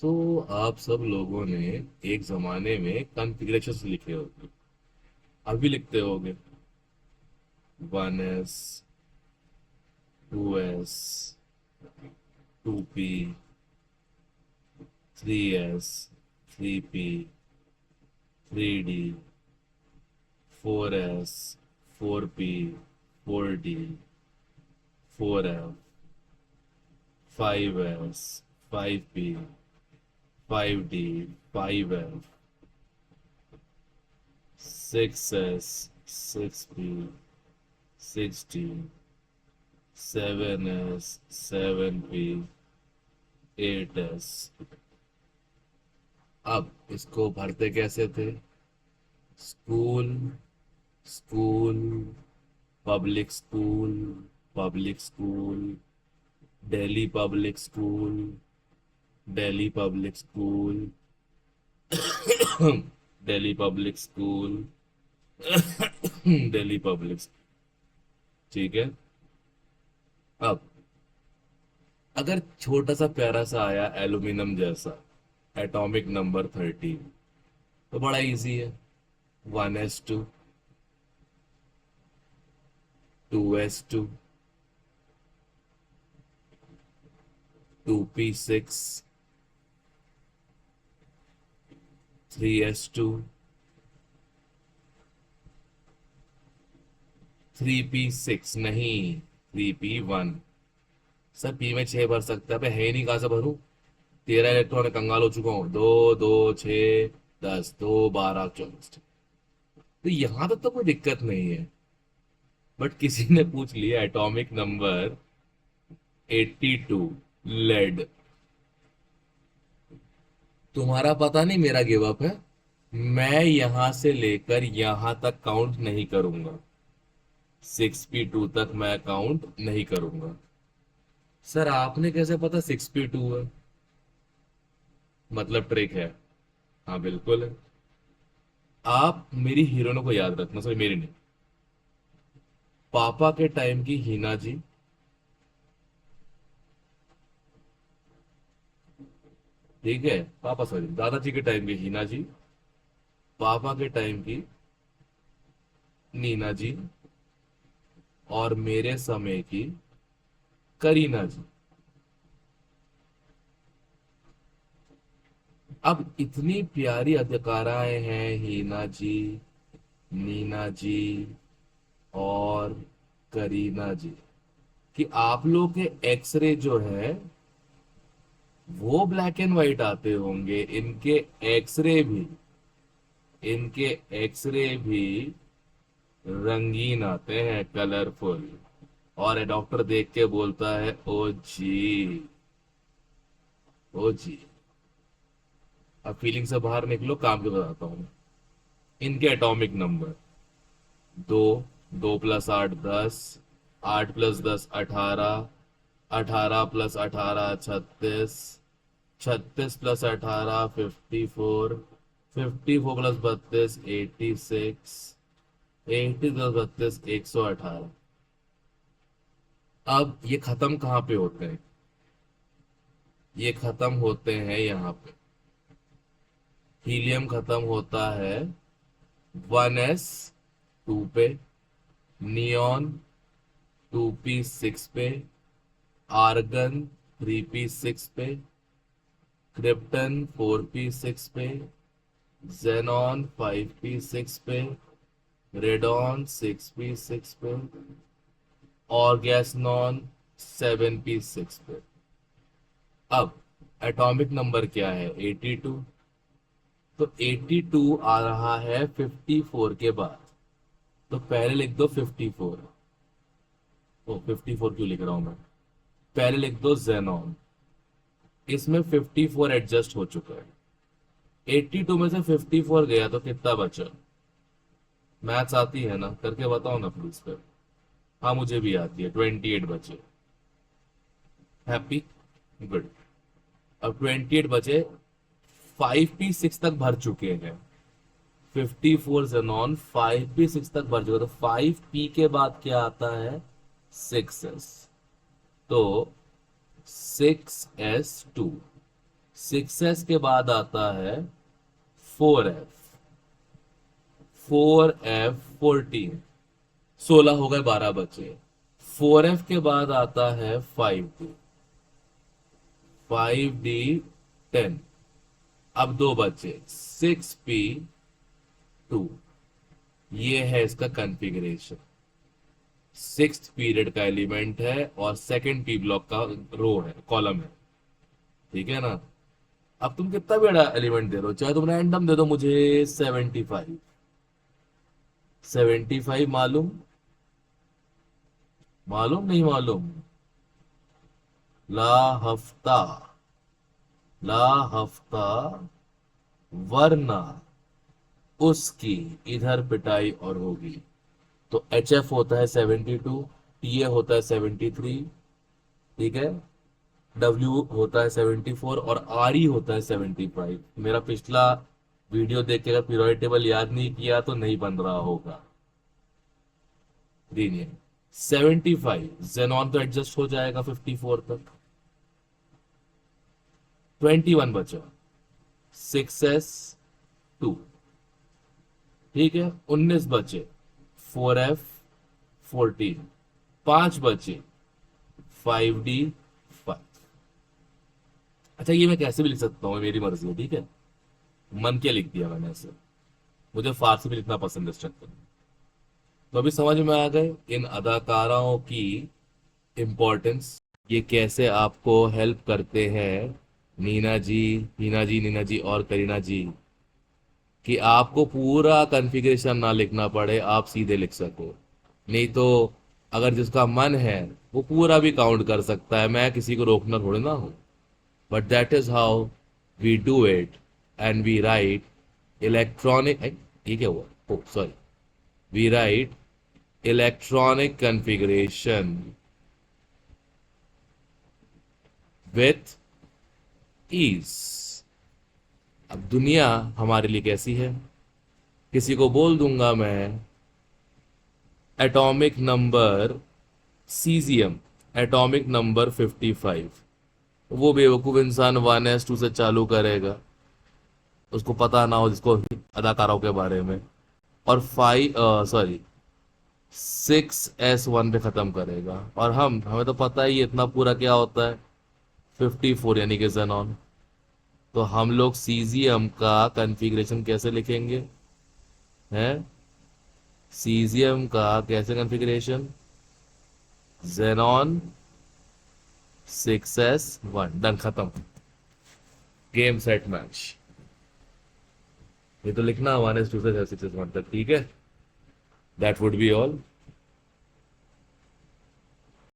आप सब लोगों ने एक जमाने में कॉन्फ़िगरेशंस लिखे होंगे। अभी लिखते होगे 1s, 2s, 2p, 3s, 3p, 3d, 4s, 4p, 4d, 4f, 5s, 5p, 5d, 5f, 6s, 6p, 6d, 7s, 7p, 8s। अब इसको भरते कैसे थे? School, school, public school, public school, Delhi public school, Delhi public school, Delhi public school, Delhi public. ठीक है। अब अगर छोटा सा प्यारा सा आया एल्यूमिनियम जैसा एटॉमिक नंबर 13, तो बड़ा इजी है। 1s2, 2s2, 2p6, 3s2, 3p6 नहीं, 3p1। सर पी में 6 भर सकता है, अबे है ही नहीं, कहाँ से भरूं? 13 इलेक्ट्रॉन कंगाल हो चुका हूँ। 2 2 6 10, 2 12 24। तो यहां तक तो कोई दिक्कत नहीं है। बट किसी ने पूछ लिया एटॉमिक नंबर 82, लेड। तुम्हारा पता नहीं, मेरा गिव अप है। मैं यहां से लेकर यहां तक काउंट नहीं करूंगा। 6p2 तक मैं काउंट नहीं करूंगा। सर आपने कैसे पता 6p2 है? मतलब ट्रिक है। हाँ बिल्कुल है। आप मेरी हीरोइनों को याद रखना, सॉरी मेरी नहीं, पापा के टाइम की हीना जी। ठीक है, पापा सॉरी दादाजी के टाइम की हीना जी, पापा के टाइम की नीना जी, और मेरे समय की करीना जी। अब इतनी प्यारी अदाकाराएं हैं हीना जी, नीना जी और करीना जी, कि आप लोग के एक्सरे जो है वो ब्लैक एंड व्हाइट आते होंगे। इनके एक्सरे भी रंगीन आते हैं, कलरफुल। और डॉक्टर देख के बोलता है ओ जी, ओ जी। अब फीलिंग से बाहर निकलो, काम के बताता हूँ। इनके एटॉमिक नंबर 2, 2 + 8 10, 8 + 10 18, 18 + 18 36, 36 + 18 54, 54 + 32 86, 80 + 32 118। अब ये खत्म कहाँ पे होते हैं? ये खत्म होते हैं यहाँ पे। हीलियम खत्म होता है 1s 2 पे, नियॉन 2p6 पे, आर्गन 3p6 पे, क्रिप्टन 4p6 पे, जेनॉन 5p6 पे, रेडॉन 6p6 पे, और गैसनॉन 7p6 पे। अब एटॉमिक नंबर क्या है? 82। तो 82 आ रहा है 54 के बाद। तो पहले लिख दो 54। ओ 54 क्यों लिख रहा हूं मैं? पहले लिख दो जेनॉन। इसमें 54 एडजस्ट हो चुका है। 82 में से 54 गया तो कितना बचा? मैथ्स आती है ना, करके बताओ ना प्लीज पे। हाँ मुझे भी आती है, 28 बचे। Happy, good. अब 28 बचे, 5p6 तक भर चुके हैं। 54 जेनॉन 5p6 तक भर चुका, तो 5p के बाद क्या आता है? 6s। तो 6s2, 6s के बाद आता है 4f, 4f 14, 16 हो गए, 12 बचे। 4f के बाद आता है 5d, 5d 10, अब दो बचे 6p 2। ये है इसका कॉन्फ़िगरेशन। सिक्स्थ पीरियड का एलिमेंट है और सेकंड पी ब्लॉक का रो है, कॉलम है। ठीक है ना। अब तुम कितना भी बड़ा एलिमेंट दे दो, चाहे तुम रैंडम दे दो मुझे 75, 75 मालूम, मालूम नहीं मालूम? ला हफ्ता, ला हफ्ता वरना उसकी इधर पिटाई और होगी। तो एच एफ होता है 72, टी ए होता है 73, ठीक है, डब्ल्यू होता है 74 और आर ई होता है 75। मेरा पिछला वीडियो देख के अगर पीरियोडिक टेबल याद नहीं किया तो नहीं बन रहा होगा। लीनियर 75 जेनॉन तो एडजस्ट हो जाएगा 54 तक। 21 बचा 6s 2, ठीक है। 19 बचे 4f 14, 5 बचे 5d 5। अच्छा ये मैं कैसे भी लिख सकता हूँ, मेरी मर्जी है, ठीक है। मन के लिख दिया मैंने ऐसे, मुझे फारसी में लिखना पसंद है स्ट्रक्चर। तो अभी समझ में आ गए इन अदाकाराओं की इम्पोर्टेंस, ये कैसे आपको हेल्प करते हैं, नीना जी, हीना जी, नीना जी और करीना जी, कि आपको पूरा कॉन्फ़िगरेशन ना लिखना पड़े, आप सीधे लिख सको। नहीं तो अगर जिसका मन है वो पूरा भी काउंट कर सकता है, मैं किसी को रोकना थोड़ी ना हूँ। But that is how we do it and we write electronic, ये क्या हुआ, oh sorry, we write electronic configuration with ease. अब दुनिया हमारे लिए कैसी है, किसी को बोल दूंगा मैं atomic number caesium, atomic number 55, वो बेवकूफ इंसान 1s2 से चालू करेगा, उसको पता ना हो, जिसको अदाकारों के बारे में, और 6s1 पे खत्म करेगा। और हमें तो पता ही है इतना पूरा क्या होता है, 54 यानी कि जेनॉन। तो हम लोग सीजियम का कॉन्फ़िगरेशन कैसे लिखेंगे, हैं? सीजियम का कैसे कॉन्फ़िगरेशन, जेनॉन 6s1, डन, खत्म, गेम सेट मैच। ये तो लिखना 1s2 से 6s1 तक, ठीक है। That would be all.